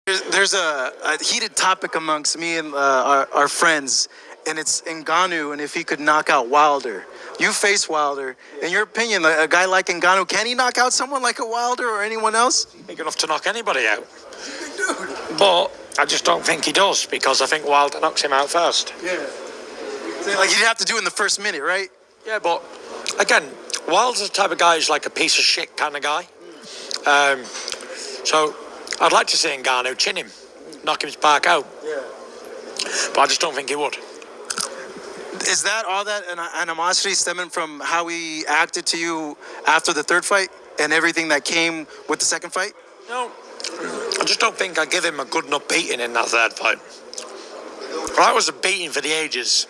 There's a heated topic amongst me and our friends, and it's Ngannou and if he could knock out Wilder. You face Wilder. In your opinion, a guy like Ngannou, can he knock out someone like a Wilder or anyone else? Big enough to knock anybody out. But I just don't think he does, because I think Wilder knocks him out first. Yeah. So, like, you'd have to do it in the first minute, right? Yeah, but again, Wilder's the type of guy who's like a piece of shit kind of guy. So I'd like to see Ngannou chin him, knock him back out. Yeah. But I just don't think he would. Is that all that animosity stemming from how he acted to you after the third fight and everything that came with the second fight? No, I just don't think I give him a good enough beating in that third fight. Well, that was a beating for the ages.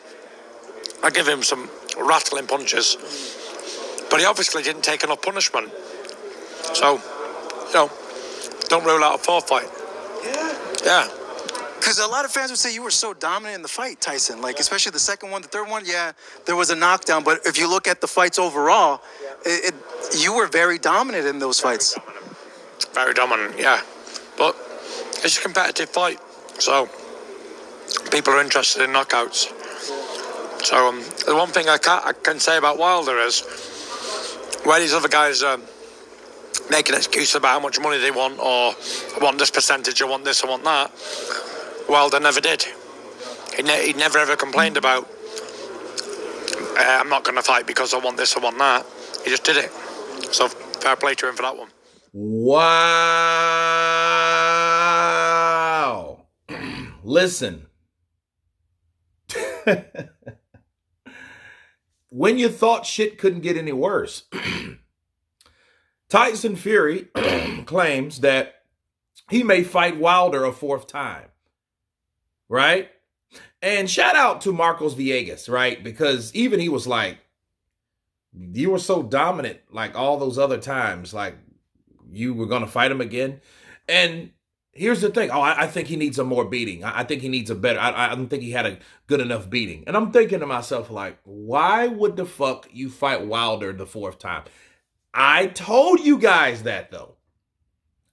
I give him some rattling punches. But he obviously didn't take enough punishment. So, don't rule out a fourth fight. Yeah. Because a lot of fans would say you were so dominant in the fight, Tyson. Like, especially the second one, the third one, yeah, there was a knockdown. But if you look at the fights overall, you were very dominant in those fights. Very dominant, yeah. But it's a competitive fight. So, people are interested in knockouts. So, the one thing I can say about Wilder is, where these other guys make an excuse about how much money they want, or I want this percentage, I want this, I want that, Wilder never did. He never ever complained about, I'm not going to fight because I want this, I want that. He just did it. So fair play to him for that one. Wow. Listen. When you thought shit couldn't get any worse, Tyson Fury claims that he may fight Wilder a fourth time, right? And shout out to Marcos Villegas, right? Because even he was like, you were so dominant like all those other times, like you were going to fight him again. And here's the thing. I think he needs a more beating. I think he needs a better, I don't think he had a good enough beating. And I'm thinking to myself, like, why would the fuck you fight Wilder the fourth time? I told you guys that, though.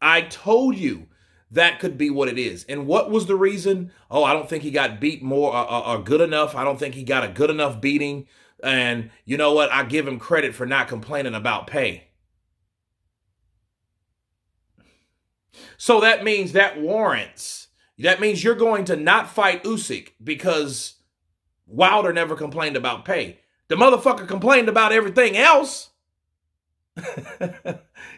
I told you that could be what it is. And what was the reason? Oh, I don't think he got beat more or good enough. I don't think he got a good enough beating. And you know what? I give him credit for not complaining about pay. So that means that means you're going to not fight Usyk because Wilder never complained about pay. The motherfucker complained about everything else.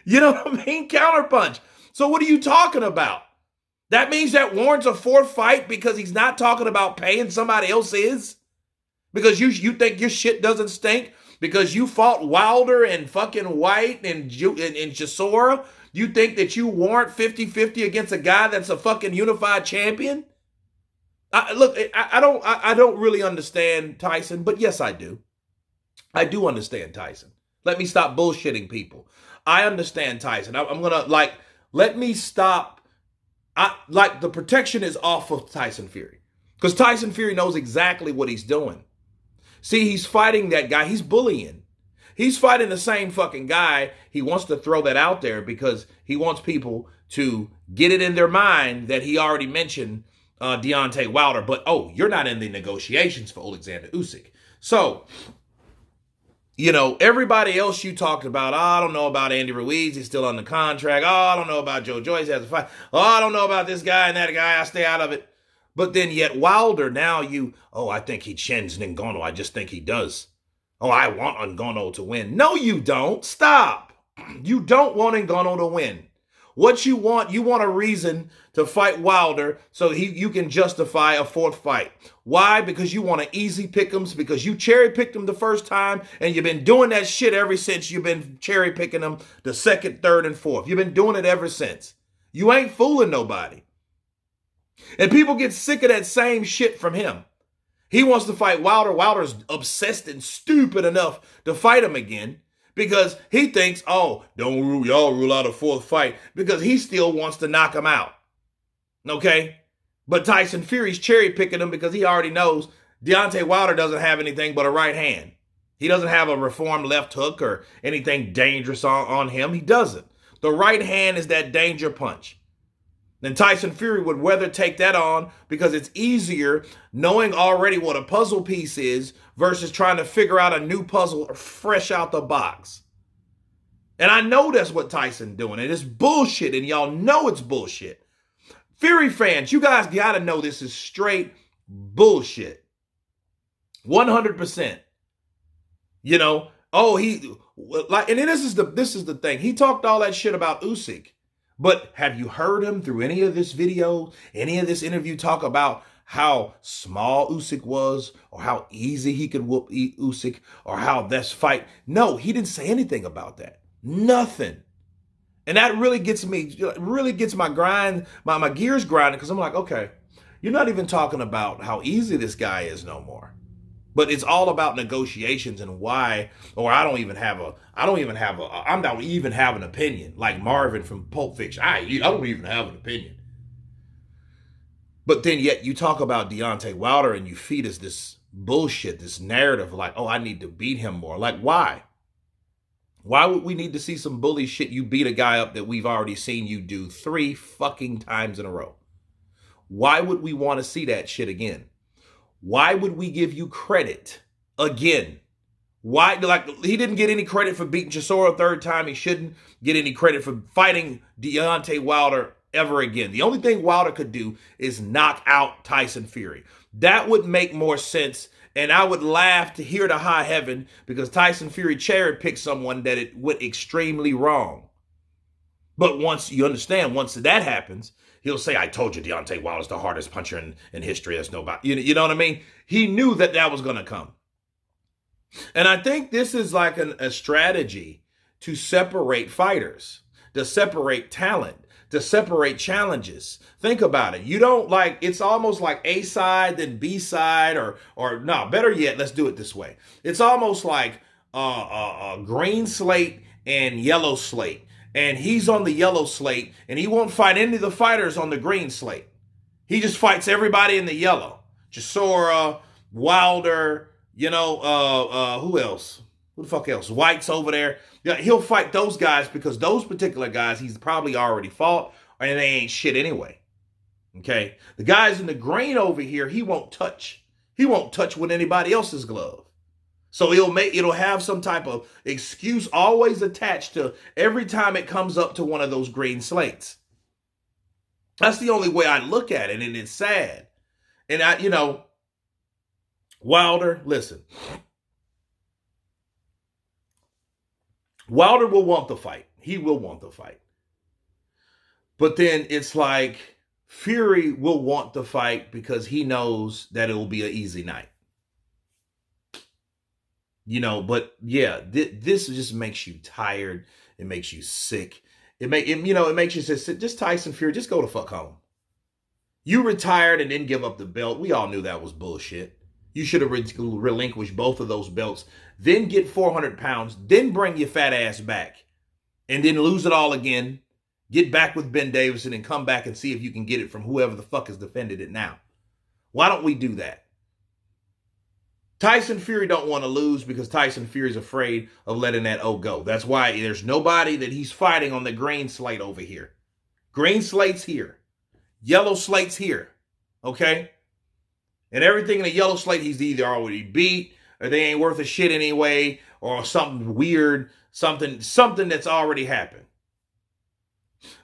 You know what I mean? Counterpunch. So what are you talking about? That means that warrants a fourth fight because he's not talking about pay and somebody else is? Because you think your shit doesn't stink? Because you fought Wilder and fucking White and Chisora? You think that you warrant 50-50 against a guy that's a fucking unified champion? I don't really understand Tyson, but yes, I do. I do understand Tyson. Let me stop bullshitting people. I understand Tyson. I'm going to, let me stop. The protection is off of Tyson Fury. Because Tyson Fury knows exactly what he's doing. See, he's fighting that guy. He's bullying. He's fighting the same fucking guy. He wants to throw that out there because he wants people to get it in their mind that he already mentioned Deontay Wilder. But, you're not in the negotiations for Alexander Usyk. So, everybody else you talked about, I don't know about Andy Ruiz. He's still under contract. I don't know about Joe Joyce. He has a fight. I don't know about this guy and that guy. I stay out of it. But then yet Wilder, now I think he chins Ngannou. I just think he does. I want Ngannou to win. No, you don't. Stop. You don't want Ngannou to win. What you want a reason to fight Wilder so you can justify a fourth fight. Why? Because you want an easy pick'ems, because you cherry picked him the first time and you've been doing that shit ever since. You've been cherry picking him the second, third, and fourth. You've been doing it ever since. You ain't fooling nobody. And people get sick of that same shit from him. He wants to fight Wilder. Wilder's obsessed and stupid enough to fight him again because he thinks, don't rule out a fourth fight, because he still wants to knock him out. Okay? But Tyson Fury's cherry picking him because he already knows Deontay Wilder doesn't have anything but a right hand. He doesn't have a reformed left hook or anything dangerous on him. He doesn't. The right hand is that danger punch. And Tyson Fury would rather take that on because it's easier knowing already what a puzzle piece is versus trying to figure out a new puzzle fresh out the box. And I know that's what Tyson doing. And it's bullshit, and y'all know it's bullshit. Fury fans, you guys got to know this is straight bullshit. 100%. You know, and then this is the thing. He talked all that shit about Usyk. But have you heard him through any of this video, any of this interview talk about how small Usyk was or how easy he could whoop Usyk or how this fight? No, he didn't say anything about that. Nothing. And that really gets my grind, my gears grinding, because I'm like, okay, you're not even talking about how easy this guy is no more. But it's all about negotiations and why, or I don't even have an opinion. Like Marvin from Pulp Fiction. I don't even have an opinion. But then yet you talk about Deontay Wilder and you feed us this bullshit, this narrative like, oh, I need to beat him more. Like, why? Why would we need to see some bully shit? You beat a guy up that we've already seen you do 3 fucking times in a row. Why would we want to see that shit again? Why would we give you credit again? Why? Like, he didn't get any credit for beating Chisora a 3rd time. He shouldn't get any credit for fighting Deontay Wilder ever again. The only thing Wilder could do is knock out Tyson Fury. That would make more sense. And I would laugh to hear to high heaven because Tyson Fury cherry-picked someone that it went extremely wrong. But once that happens, he'll say, I told you Deontay Wilder's the hardest puncher in history. There's nobody. You know what I mean? He knew that was going to come. And I think this is like a strategy to separate fighters, to separate talent, to separate challenges. Think about it. You don't like, it's almost like A side, then B side, or no, better yet, let's do it this way. It's almost like a green slate and yellow slate. And he's on the yellow slate, and he won't fight any of the fighters on the green slate. He just fights everybody in the yellow. Chisora, Wilder, who else? Who the fuck else? White's over there. Yeah, he'll fight those guys because those particular guys he's probably already fought, and they ain't shit anyway. Okay? The guys in the green over here, he won't touch. He won't touch with anybody else's glove. So it'll have some type of excuse always attached to every time it comes up to one of those green slates. That's the only way I look at it, and it's sad. And Wilder, listen. Wilder will want the fight. He will want the fight. But then it's like Fury will want the fight because he knows that it will be an easy night. But yeah, this just makes you tired. It makes you sick. It makes you say, just Tyson Fury, just go the fuck home. You retired and didn't give up the belt. We all knew that was bullshit. You should have relinquished both of those belts, then get 400 pounds, then bring your fat ass back, and then lose it all again. Get back with Ben Davison and come back and see if you can get it from whoever the fuck has defended it now. Why don't we do that? Tyson Fury don't want to lose because Tyson Fury's afraid of letting that O go. That's why there's nobody that he's fighting on the green slate over here. Green slate's here. Yellow slate's here. Okay? And everything in the yellow slate he's either already beat or they ain't worth a shit anyway or something weird, something that's already happened.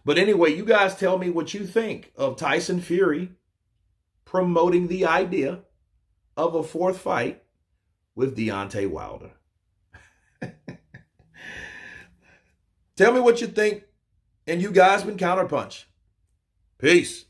But anyway, you guys tell me what you think of Tyson Fury promoting the idea of a 4th fight with Deontay Wilder. Tell me what you think, and you guys been Counterpunch. Peace.